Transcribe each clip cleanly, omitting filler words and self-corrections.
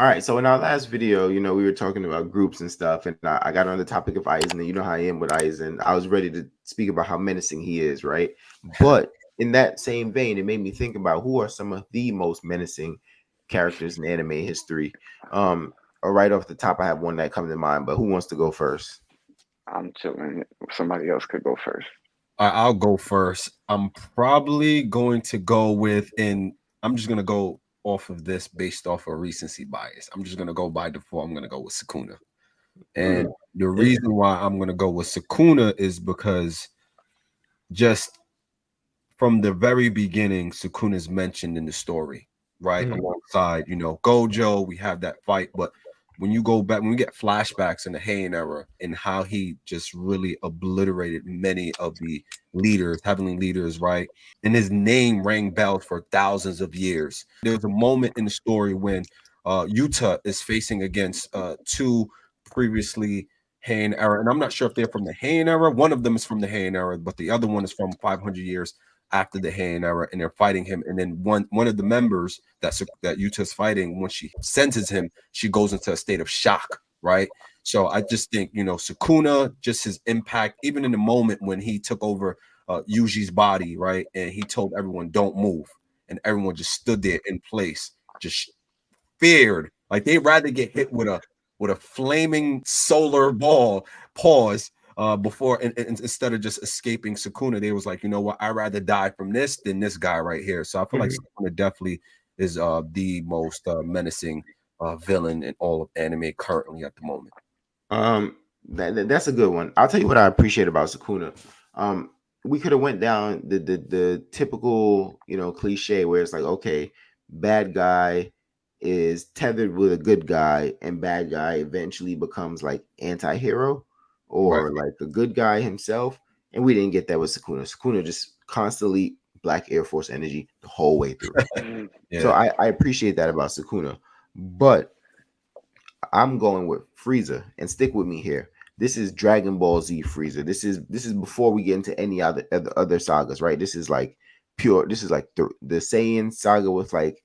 All right, so in our last video, we were talking about groups and stuff, and I got on the topic of Aizen, and you know how I am with Aizen. I was ready to speak about how menacing he is, right? But in that same vein, it made me think about who are some of the most menacing characters in anime history. Or right off the top, I have one that comes to mind, but who wants to go first? I'm chilling. Somebody else could go first. I'll go first. I'm probably going to go with, and I'm just gonna go off of this based off of recency bias. I'm just gonna go by default. I'm gonna go with Sukuna, and Mm, the yeah. reason why I'm gonna go with Sukuna is because just from the very beginning, Sukuna is mentioned in the story, right? Mhm. Alongside, Gojo, we have that fight. But when you go back, when we get flashbacks in the Heian era and how he just really obliterated many of the leaders, heavenly leaders, right? And his name rang bells for thousands of years. There's a moment in the story when Yuta is facing against two previously Heian era, and I'm not sure if they're from the Heian era. One of them is from the Heian era, but the other one is from 500 years after the Heian era, and they're fighting him. And then one of the members that Yuta's fighting, when she senses him, she goes into a state of shock, right? So I just think Sukuna, just his impact, even in the moment when he took over Yuji's body, right, and he told everyone don't move, and everyone just stood there in place, just feared, like they'd rather get hit with a flaming solar ball, pause, before and instead of just escaping Sukuna, they was like, you know what, I'd rather die from this than this guy right here. So I feel like Mhm. Sukuna definitely is the most menacing villain in all of anime currently at the moment. Um, that's a good one. I'll tell you what I appreciate about Sukuna. Um, we could have went down the typical, cliche where it's like, okay, bad guy is tethered with a good guy, and bad guy eventually becomes like anti-hero Right. or like a good guy himself. And we didn't get that with Sukuna. Sukuna just constantly Black Air Force energy the whole way through. So Yeah. I appreciate that about Sukuna. But I'm going with Frieza, and stick with me here. This is Dragon Ball Z Frieza. This is before we get into any other sagas, right? This is like pure. This is like the Saiyan saga with like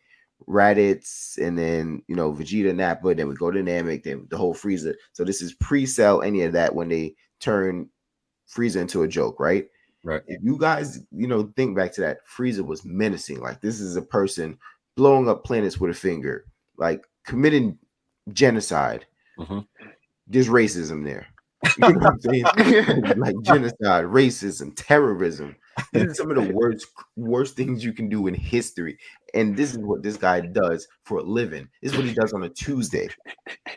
Raditz, and then Vegeta, Nappa. Then we go to Namek, then the whole Frieza. So this is pre-cell any of that when they turn Frieza into a joke, right? Right. If you guys think back to that, Frieza was menacing. Like this is a person blowing up planets with a finger, like committing genocide. Hmm. There's racism there. You know what I'm saying? Like genocide, racism, terrorism. This is some of the worst things you can do in history. And this is what this guy does for a living. This is what he does on a Tuesday.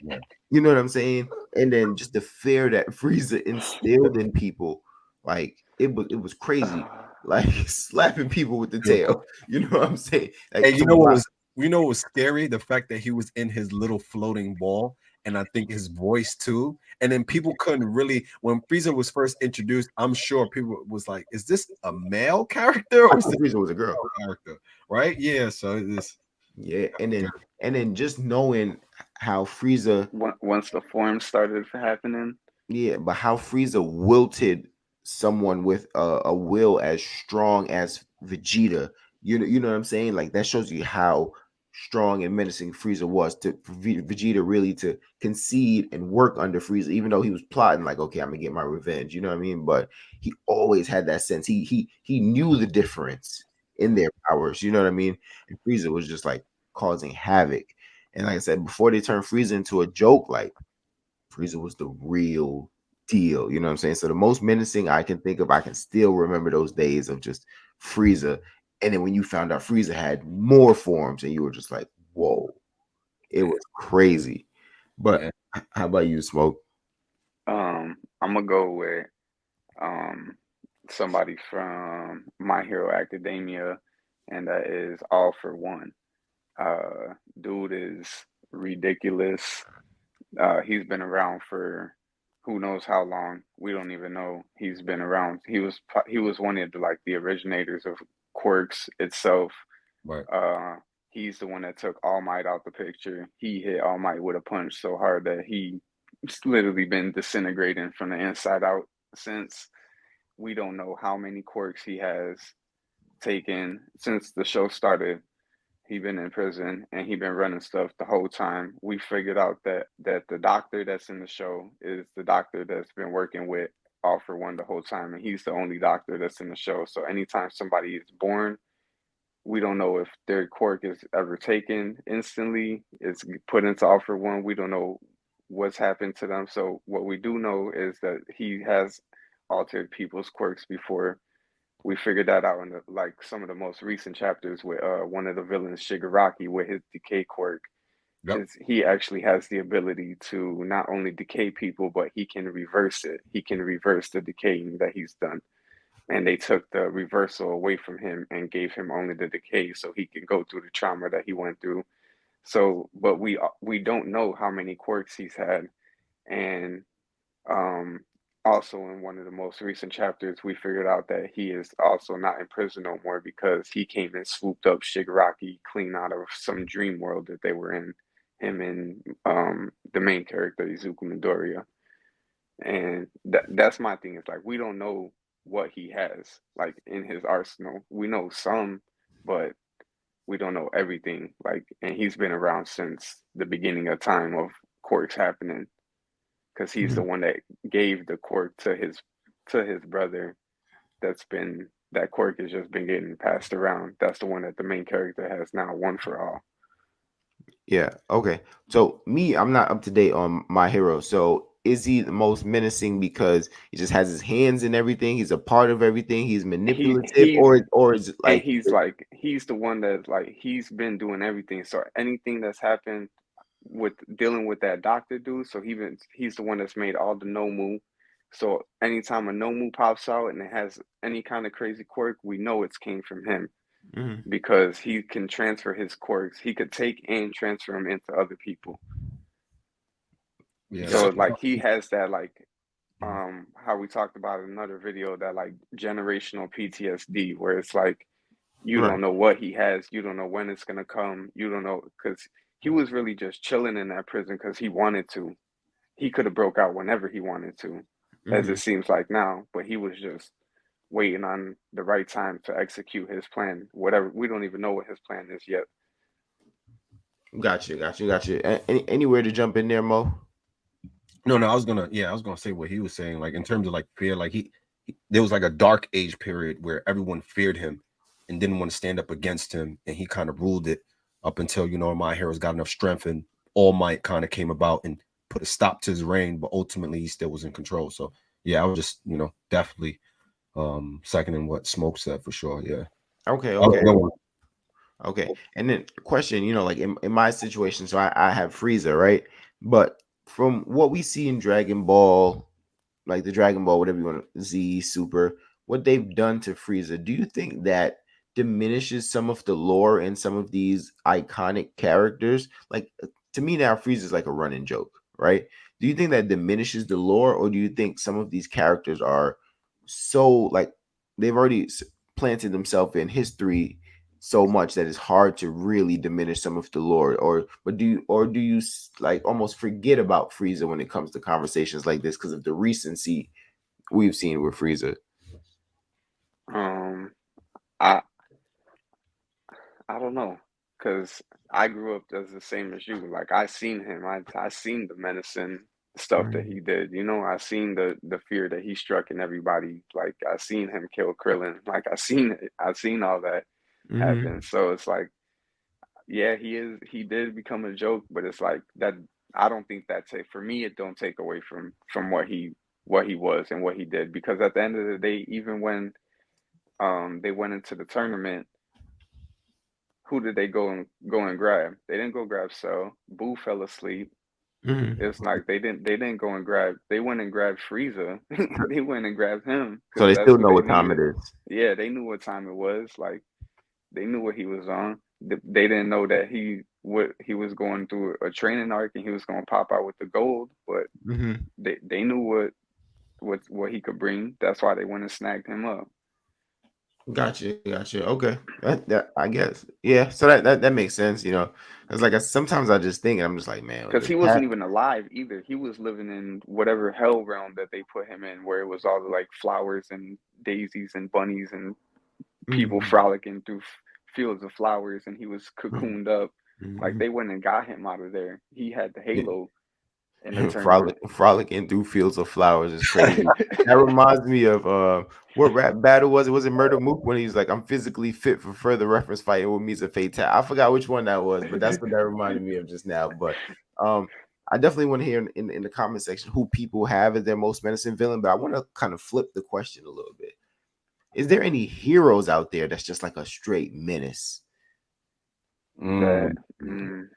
Yeah. You know what I'm saying? And then just the fear that Frieza instilled in people, like it was crazy. Like slapping people with the tail. You know what I'm saying? Like And so why you know what was scary? The fact that he was in his little floating ball, and I think his voice too. And then people couldn't really, when Frieza was first introduced, I'm sure people was like, "Is this a male character I or is thought this Frieza was a a girl. female character?" Right? Yeah. So it's Yeah, and then just knowing how Frieza, Once the form started happening, yeah, but how Frieza wilted someone with a will as strong as Vegeta. You know what I'm saying? Like that shows you how strong and menacing Frieza was for Vegeta really to concede and work under Frieza, even though he was plotting like, okay, I'm gonna get my revenge. You know what I mean? But he always had that sense. He knew the difference in their powers. You know what I mean? And Frieza was just like causing havoc. And like I said, before they turned Frieza into a joke, like Frieza was the real deal. You know what I'm saying? So the most menacing I can think of, I can still remember those days of just Frieza. And then when you found out Frieza had more forms, and you were just like, whoa, it was crazy. But yeah. how about you, Smoke? I'm gonna go with um somebody from My Hero Academia, and that is All for One. Dude is ridiculous. He's been around for who knows how long. We don't even know he's been around. He was one of the originators of quirks itself. Right. Uh, he's the one that took All Might out the picture. He hit All Might with a punch so hard that he's literally been disintegrating from the inside out since. We don't know how many quirks he has taken since the show started. He been in prison and he been running stuff the whole time. We figured out that the doctor that's in the show is the doctor that's been working with All for One the whole time, and he's the only doctor that's in the show. So anytime somebody is born, we don't know if their quirk is ever taken instantly. It's put into All for One. We don't know what's happened to them. So what we do know is that he has altered people's quirks before. We figured that out in like some of the most recent chapters with one of the villains, Shigaraki, with his decay quirk. Yep. Is he actually has the ability to not only decay people, but he can reverse it. He can reverse the decaying that he's done. And they took the reversal away from him and gave him only the decay, so he can go through the trauma that he went through. So, but we don't know how many quirks he's had, and um, also, in one of the most recent chapters, we figured out that he is also not in prison no more because he came and swooped up Shigaraki clean out of some dream world that they were in, him and the main character, Izuku Midoriya. And that's my thing. Is like we don't know what he has like in his arsenal. We know some, but we don't know everything. Like, and he's been around since the beginning of time of quirks happening because he's the Mhm. one that gave the quirk to his brother. That's been that quirk has just been getting passed around. That's the one that the main character has now, one for all. Yeah. Okay. So me, I'm not up to date on my hero. So is he the most menacing because he just has his hands in everything? He's a part of everything. He's manipulative, He's or is it and like? he's the one that like he's been doing everything. So anything that's happened with dealing with that doctor dude, so he's the one that's made all the Nomu. So anytime a Nomu pops out and it has any kind of crazy quirk, we know it's came from him Mhm. because he can transfer his quirks. He could take and transfer them into other people. Yeah. So Gotcha. like he has that like Mhm. how we talked about in another video, that like generational PTSD where it's like you Right. don't know what he has, you don't know when it's gonna come, you don't know because he was really just chilling in that prison because he wanted to. He could have broke out whenever he wanted to, as it Mhm. seems like now, but he was just waiting on the right time to execute his plan. Whatever, we don't even know what his plan is yet. Gotcha. Gotcha. Gotcha. Anywhere to jump in there, Mo? No, no, I was gonna say what he was saying, like in terms of like fear, like there was like a dark age period where everyone feared him and didn't want to stand up against him, and he kind of ruled it up until my heroes got enough strength and All Might kind of came about and put a stop to his reign, but ultimately he still was in control. So yeah, I was just definitely seconding what Smoke said for sure. Yeah, Okay. that was Okay. a good one. Okay. And then question, like in my situation, so I have Frieza, right? But from what we see in Dragon Ball, like the Dragon Ball, whatever you want, Z Super, what they've done to Frieza, do you think that diminishes some of the lore and some of these iconic characters? Like to me now, Frieza is like a running joke, right? Do you think that diminishes the lore, or do you think some of these characters are so like they've already planted themselves in history so much that it's hard to really diminish some of the lore, or do you like almost forget about Frieza when it comes to conversations like this because of the recency we've seen with Frieza? Um, I I don't know, cause I grew up as the same as you. Like I seen him. I seen the menacing stuff that Mhm. he did. You know, I seen the fear that he struck in everybody. Like I seen him kill Krillin. Like I seen it. I seen all that happen. Mhm. So it's like, yeah, he did become a joke, but it's like that. I don't think that take for me. It don't take away from what he was and what he did, because at the end of the day, even when they went into the tournament, who did they go and grab? They didn't go grab Cell. Boo fell asleep. Mhm. It's like they didn't go and grab. They went and grabbed Frieza. They went and grabbed him So because they that's still who know they what time needed. it is. Yeah, they knew what time it was. Like they knew what he was on. They didn't know that he was going through a training arc and he was going to pop out with the gold. But Mhm. they knew what he could bring. That's why they went and snagged him up. Gotcha, gotcha. Okay, that I guess, yeah. So that makes sense. It's like sometimes I just think, and I'm just like, man, Because the he past. wasn't even alive either. He was living in whatever hell realm that they put him in, where it was all the like flowers and daisies and bunnies and people Mhm. frolicking through fields of flowers and he was cocooned up. Like Mhm. they went and got him out of there. He had the Yeah. halo in the tournament. Frolicking through fields of flowers is crazy. That reminds me of what rap battle was it? Was it Murder Mook when he's like, I'm physically fit for further reference fighting with me's a fatal. I forgot which one that was, but that's what that reminded me of just now. But um I definitely want to hear in the comment section who people have as their most menacing villain, but I want to kind of flip the question a little bit. Is there any heroes out there that's just like a straight menace? That Mm.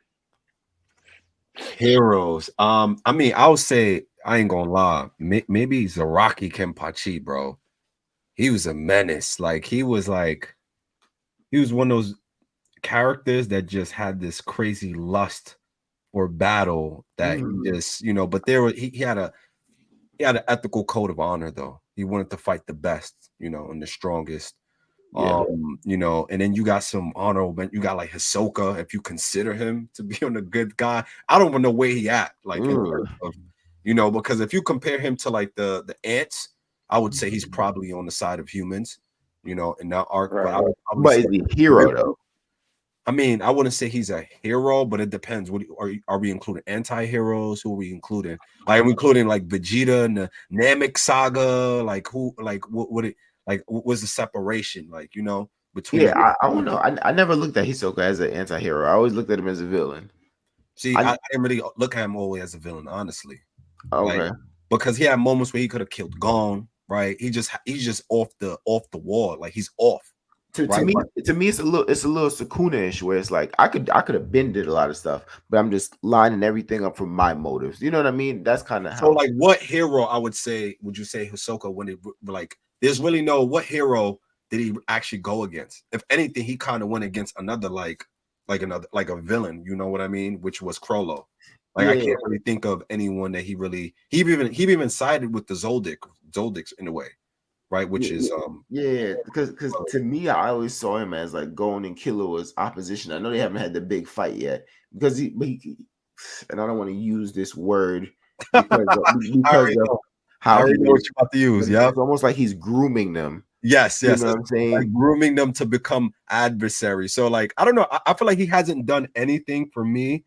Heroes. I mean, I would say I ain't gonna lie. Maybe Zaraki Kenpachi, bro. He was a menace. He was one of those characters that just had this crazy lust for battle that he Mm, just, but there was he had an ethical code of honor though. He wanted to fight the best, and the strongest. yeah. And then you got some honorable. You got like Hisoka, if you consider him to be on a good guy. I don't even know where he at, like in Mm. terms of, because if you compare him to like the ants, I would say he's probably on the side of humans, in that arc. But I right. would probably But say is he a hero though? I mean, I wouldn't say he's a hero, but it depends. Are we including anti-heroes? Who are we including? Like, are we including like Vegeta and the Namek saga? Like who? Like what? What was the separation? Like between Yeah, the. I don't know. I never looked at Hisoka as an anti-hero. I always looked at him as a villain. See, I I didn't really look at him always as a villain, honestly. Like okay. because he had moments where he could have killed Gon, right? He's just off the wall, like he's off, To right? me, But it's a little Sukuna-ish where it's like I could have been did a lot of stuff, but I'm just lining everything up from my motives. You know what I mean? That's kind of so, how. like, what hero I would say would you say Hisoka when it like? There's really no what hero did he actually go against? If anything, he kind of went against another another like a villain. You know what I mean? Which was Crollo. Like I Yeah, can't really think of anyone that he even sided with the Zoldycks in a way, right? Which yeah, is yeah. Because to me, I always saw him as like Gon and Killer was opposition. I know they haven't had the big fight yet because and I don't want to use this word I because already of know. I how he already know what was. you're about to use. But Yeah. it's almost like he's grooming them. Yes, You yes. know what It's I'm like saying? grooming them to become adversaries. So, like, I don't know. I feel like he hasn't done anything for me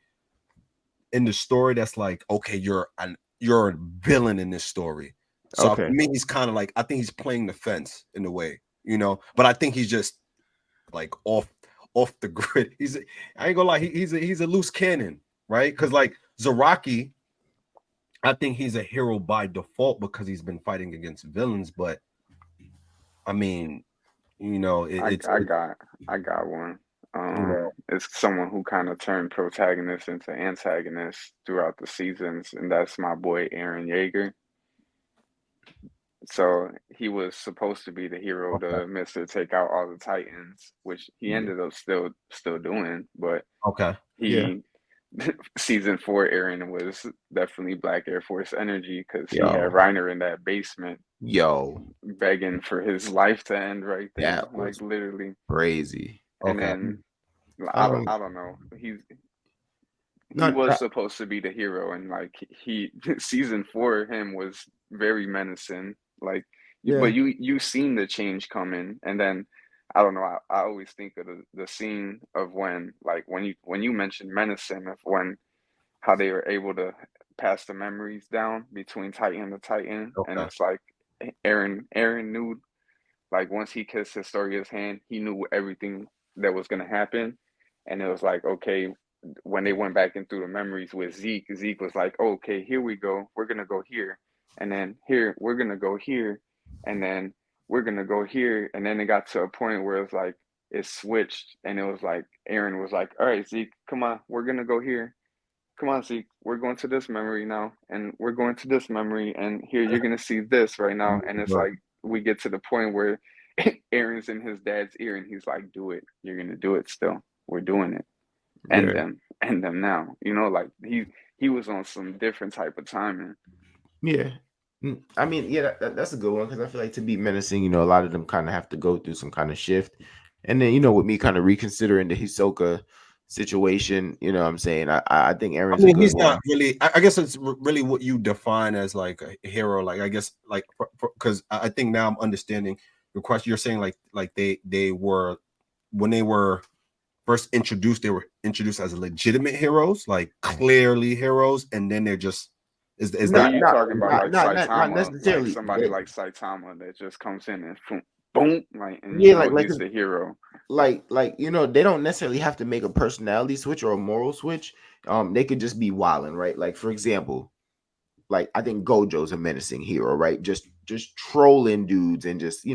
in the story that's like, okay, you're a villain in this story. So for Okay. me, he's kind of like I think he's playing the fence in a way, But I think he's just like off the grid. I ain't gonna lie, he's a loose cannon, right? Because like Zaraki, I think he's a hero by default because he's been fighting against villains. But I mean, I it's I got I got one. you know It's someone who kind of turned protagonists into antagonists throughout the seasons, and that's my boy Aaron Yeager. So he was supposed to be the hero, okay, the Mister Take Out all the Titans, which he Yeah. ended up still doing. But okay, Yeah. he season four Aaron was definitely Black Air Force energy because he had Yo. Reiner in that basement Yo. begging for his life to end right there, That like was literally. crazy. And okay. then Um. I don't know. He Not. was supposed to be the hero, and like he season four him was very menacing. Like, but Yeah. you seen the change coming, and then I don't know. I always think of the scene of when like when you mentioned menacing of when how they were able to pass the memories down between Titan to Titan, and Okay. it's like Aaron knew like once he kissed Historia's hand, he knew everything that was gonna happen, and it was like okay, when they went back in through the memories with Zeke, Zeke was like, oh, okay, here we go, we're gonna go here, and then here we're gonna go here, and then we're gonna go here, and then it got to a point where it's like it switched, and it was like Aaron was like, all right, Zeke, come on, we're gonna go here. Come on, Zeke, we're going to this memory now, and we're going to this memory, and here you're gonna see this right now, and it's Right. like we get to the point where Aaron's in his dad's ear, and he's like, "Do it. You're gonna do it. Still, we're doing it. Yeah. End them now." Like he was on some different type of timing. Yeah. I mean, yeah, that's a good one because I feel like to be menacing, a lot of them kind of have to go through some kind of shift. And then, with me kind of reconsidering the Hisoka situation, what I'm saying, I think I Aaron's a mean, good he's one. not really. I guess it's really what you define as like a hero. Like I guess like because I think now I'm understanding your question. You're saying like they were when they were first introduced, they were introduced as legitimate heroes, like clearly heroes, and then they're just is Or that you talking about like not Saitama, like necessarily. somebody like Saitama that just comes in and boom, like, and you Yeah, know he's the hero. like they don't necessarily have to make a personality switch or a moral switch. They could just be wilding, right? Like for example, like I think Gojo's a menacing hero, right? Just trolling dudes and just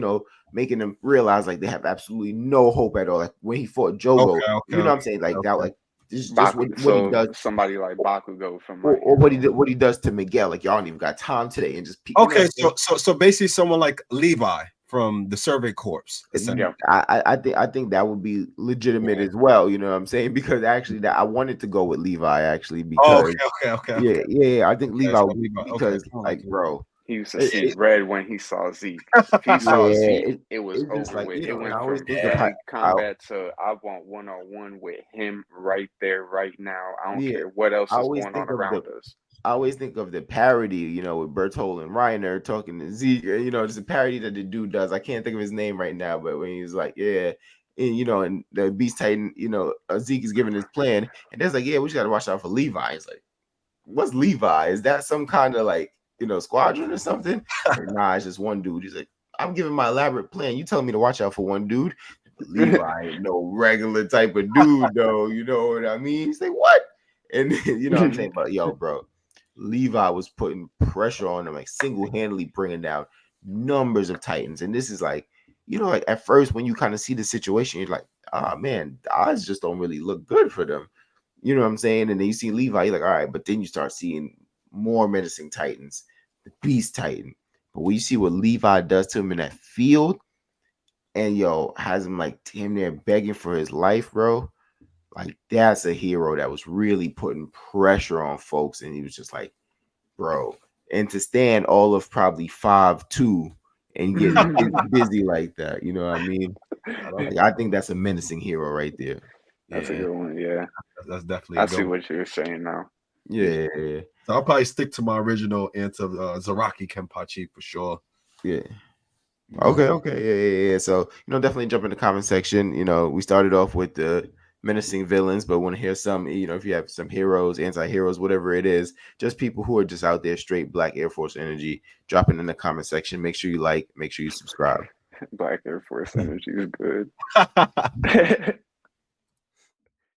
making them realize like they have absolutely no hope at all. Like when he fought Jogo, you know what I'm saying? Like that, okay. like this is just what he So does, somebody like Bakugo from My or Hero. what he does to Miguel. Like y'all don't even got time today, and just Okay, so basically someone like Levi from the Survey Corps. Yeah. I think that would be legitimate as well. You know what I'm saying? Because actually, that I wanted to go with Levi actually Oh, because okay. yeah. I think Levi So would be Levi, okay, because I like like it. bro, He used to it, see it, red when he saw Zeke. If he saw yeah, Zeke, it was it's just over like with. It and I went always from think of end how combat to I want one on one with him right there, right now. I don't yeah. care what else I is always going think on of the around us. I always think of the parody, with Berthold and Reiner talking to Zeke. There's a parody that the dude does. I can't think of his name right now, but when he's like, yeah, and the Beast Titan, Zeke is giving his plan, and there's like, yeah, we just got to watch out for Levi. It's like, what's Levi? Is that some kind of like, squadron or something? Like, nah, it's just one dude. He's like, I'm giving my elaborate plan. You telling me to watch out for one dude? But Levi ain't no regular type of dude, though. You know what I mean? He's like, what? And you know what I'm saying? But yo, bro, Levi was putting pressure on him, like single-handedly bringing down numbers of Titans. And this is like, like at first when you kind of see the situation, you're like, ah, man, the odds just don't really look good for them. You know what I'm saying? And then you see Levi, you're like, all right, but then you start seeing more menacing Titans, the Beast Titan. But when you see what Levi does to him in that field, and has him like damn near begging for his life, bro. Like that's a hero that was really putting pressure on folks, and he was just like, bro. And to stand all of probably 5'2" and getting busy like that, you know what I mean? Like, I think that's a menacing hero right there. That's a Yeah, good one. Yeah, that's definitely I a see good one. what you're saying now. Yeah, So I'll probably stick to my original answer, Zaraki Kenpachi for sure. yeah. You know, Okay, yeah. So definitely jump in the comment section. We started off with the menacing villains, but want to hear some. If you have some heroes, anti-heroes, whatever it is, just people who are just out there straight Black Air Force energy. Drop it in the comment section. Make sure you like. Make sure you subscribe. Black Air Force energy is good.